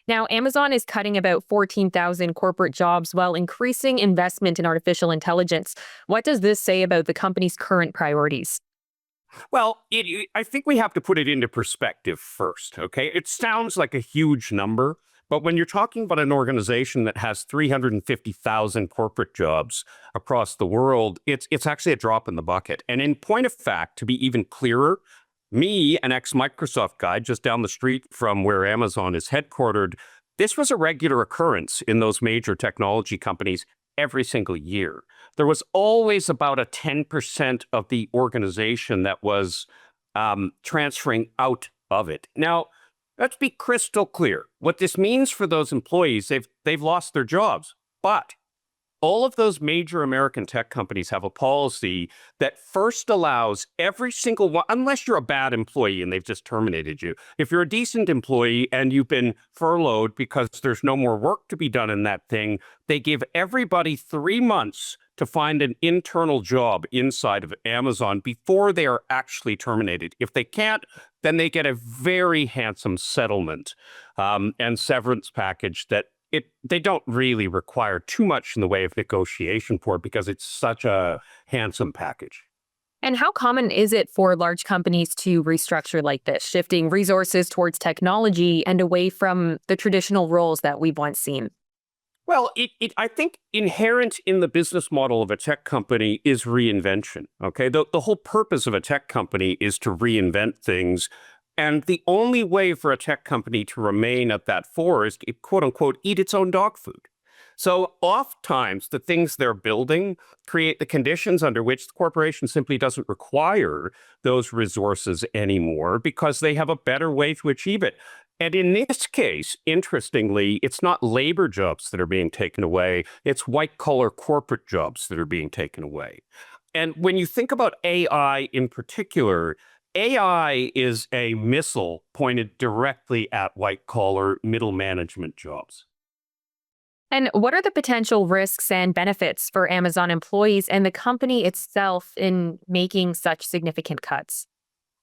Now, Amazon is cutting about 14,000 corporate jobs while increasing investment in artificial intelligence. What does this say about the company's current priorities? Well, I think we have to put it into perspective first, okay? It sounds like a huge number, but when you're talking about an organization that has 350,000 corporate jobs across the world, it's actually a drop in the bucket. And in point of fact, to be even clearer, me, an ex-Microsoft guy just down the street from where Amazon is headquartered, this was a regular occurrence in those major technology companies every single year. There was always about a 10% of the organization that was transferring out of it. Now, let's be crystal clear. What this means for those employees, they've lost their jobs. But all of those major American tech companies have a policy that first allows every single one, unless you're a bad employee and they've just terminated you. If you're a decent employee and you've been furloughed because there's no more work to be done in that thing, they give everybody 3 months to find an internal job inside of Amazon before they are actually terminated. If they can't, then they get a very handsome settlement and severance package that they don't really require too much in the way of negotiation for it because it's such a handsome package. And how common is it for large companies to restructure like this, shifting resources towards technology and away from the traditional roles that we've once seen? Well, I think inherent in the business model of a tech company is reinvention. Okay. The whole purpose of a tech company is to reinvent things. And the only way for a tech company to remain at that fore is to, quote unquote, eat its own dog food. So oftentimes the things they're building create the conditions under which the corporation simply doesn't require those resources anymore because they have a better way to achieve it. And in this case, interestingly, it's not labor jobs that are being taken away, it's white collar corporate jobs that are being taken away. And when you think about AI in particular, AI is a missile pointed directly at white collar middle management jobs. And what are the potential risks and benefits for Amazon employees and the company itself in making such significant cuts?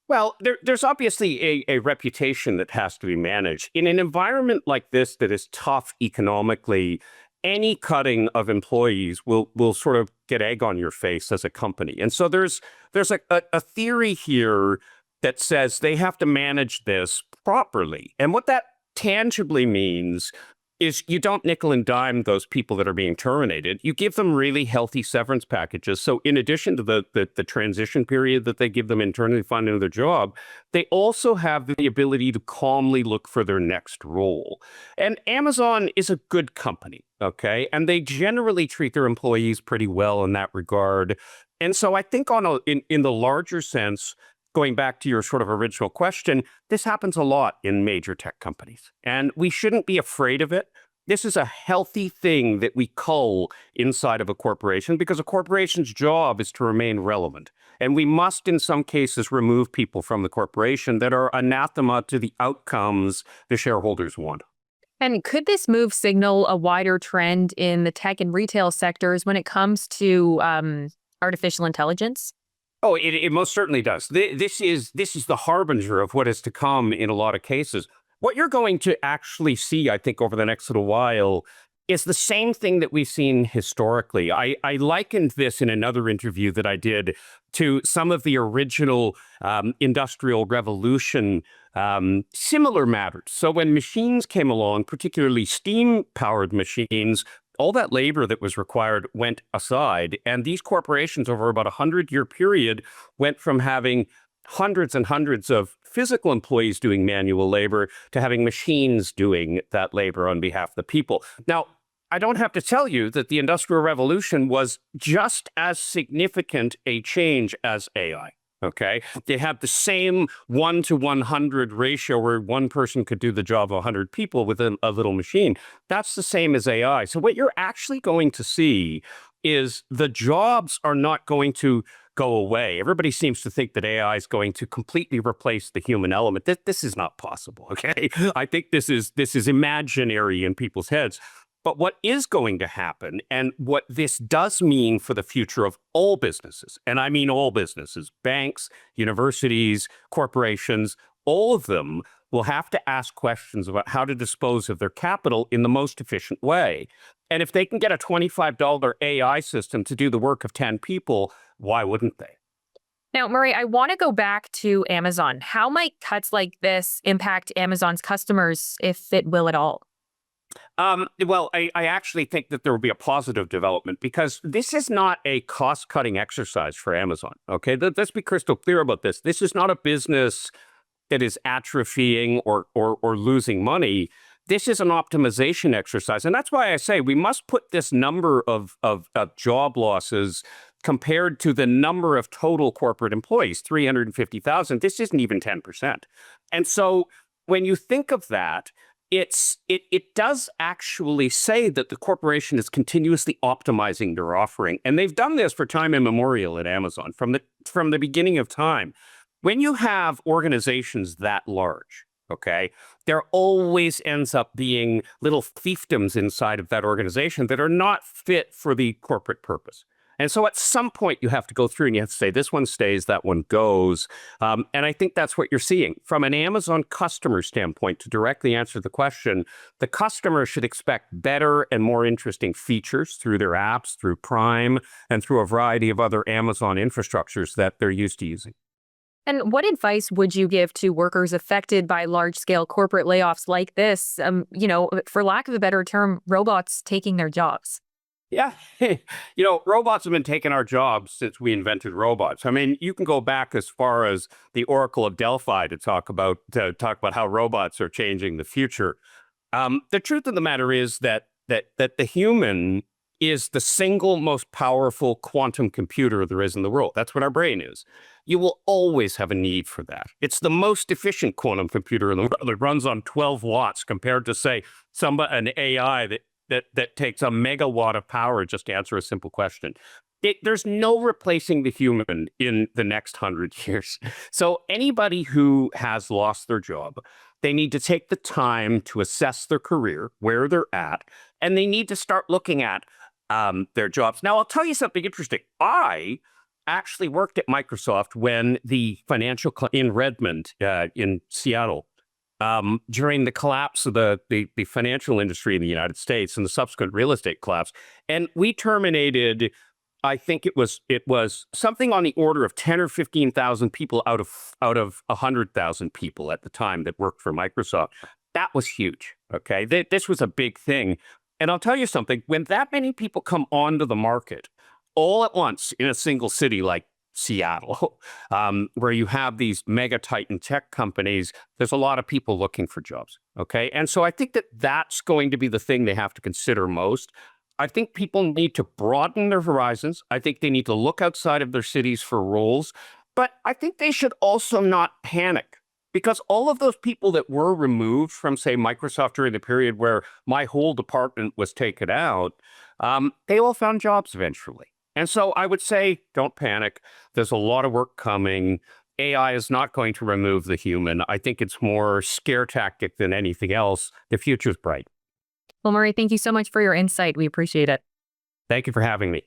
Well, there's obviously a reputation that has to be managed. In an environment like this that is tough economically, any cutting of employees will sort of get egg on your face as a company. And so there's a theory here that says they have to manage this properly. And what that tangibly means is you don't nickel and dime those people that are being terminated. You give them really healthy severance packages. So in addition to the transition period that they give them internally to find another job, they also have the ability to calmly look for their next role. And Amazon is a good company, okay? And they generally treat their employees pretty well in that regard. And so I think in the larger sense, going back to your sort of original question, this happens a lot in major tech companies, and we shouldn't be afraid of it. This is a healthy thing that we cull inside of a corporation because a corporation's job is to remain relevant. And we must, in some cases, remove people from the corporation that are anathema to the outcomes the shareholders want. And could this move signal a wider trend in the tech and retail sectors when it comes to artificial intelligence? Oh, it most certainly does. This is the harbinger of what is to come in a lot of cases. What you're going to actually see, I think, over the next little while is the same thing that we've seen historically. I likened this in another interview that I did to some of the original industrial revolution similar matters. So when machines came along, particularly steam-powered machines, all that labor that was required went aside. And these corporations over about a 100-year period went from having hundreds and hundreds of physical employees doing manual labor to having machines doing that labor on behalf of the people. Now, I don't have to tell you that the Industrial Revolution was just as significant a change as AI. Okay. They have the same 1 to 100 ratio where one person could do the job of 100 people with a little machine. That's the same as AI. So what you're actually going to see is the jobs are not going to go away. Everybody seems to think that AI is going to completely replace the human element. This is not possible. Okay. I think this is imaginary in people's heads. But what is going to happen, and what this does mean for the future of all businesses, and I mean all businesses, banks, universities, corporations, all of them will have to ask questions about how to dispose of their capital in the most efficient way. And if they can get a $25 AI system to do the work of 10 people, why wouldn't they? Now, Murray, I want to go back to Amazon. How might cuts like this impact Amazon's customers, if it will at all? Well, I actually think that there will be a positive development because this is not a cost cutting exercise for Amazon. Okay. Let's be crystal clear about this. This is not a business that is atrophying or losing money. This is an optimization exercise. And that's why I say we must put this number of job losses compared to the number of total corporate employees, 350,000. This isn't even 10%. And so when you think of that, it does actually say that the corporation is continuously optimizing their offering. And they've done this for time immemorial at Amazon from the beginning of time. When you have organizations that large, okay, there always ends up being little fiefdoms inside of that organization that are not fit for the corporate purpose. And so at some point you have to go through and you have to say, this one stays, that one goes. And I think that's what you're seeing. From an Amazon customer standpoint, to directly answer the question, the customer should expect better and more interesting features through their apps, through Prime, and through a variety of other Amazon infrastructures that they're used to using. And what advice would you give to workers affected by large scale corporate layoffs like this? For lack of a better term, robots taking their jobs. Yeah. Robots have been taking our jobs since we invented robots. I mean, you can go back as far as the Oracle of Delphi to talk about how robots are changing the future. The truth of the matter is that the human is the single most powerful quantum computer there is in the world. That's what our brain is. You will always have a need for that. It's the most efficient quantum computer in the world. It runs on 12 watts compared to, say, an AI that takes a megawatt of power just to answer a simple question. There's no replacing the human in the next 100 years. So anybody who has lost their job, they need to take the time to assess their career, where they're at, and they need to start looking at their jobs. Now, I'll tell you something interesting. I actually worked at Microsoft when the in Redmond, in Seattle, during the collapse of the financial industry in the United States and the subsequent real estate collapse. And we terminated, I think it was something on the order of 10 or 15,000 people out of 100,000 people at the time that worked for Microsoft. That was huge. Okay. This was a big thing. And I'll tell you something, when that many people come onto the market all at once in a single city like Seattle, where you have these mega titan tech companies, there's a lot of people looking for jobs. Okay. And so I think that that's going to be the thing they have to consider most. I think people need to broaden their horizons. I think they need to look outside of their cities for roles, but I think they should also not panic. Because all of those people that were removed from, say, Microsoft during the period where my whole department was taken out, they all found jobs eventually. And so I would say, don't panic. There's a lot of work coming. AI is not going to remove the human. I think it's more scare tactic than anything else. The future's bright. Well, Murray, thank you so much for your insight. We appreciate it. Thank you for having me.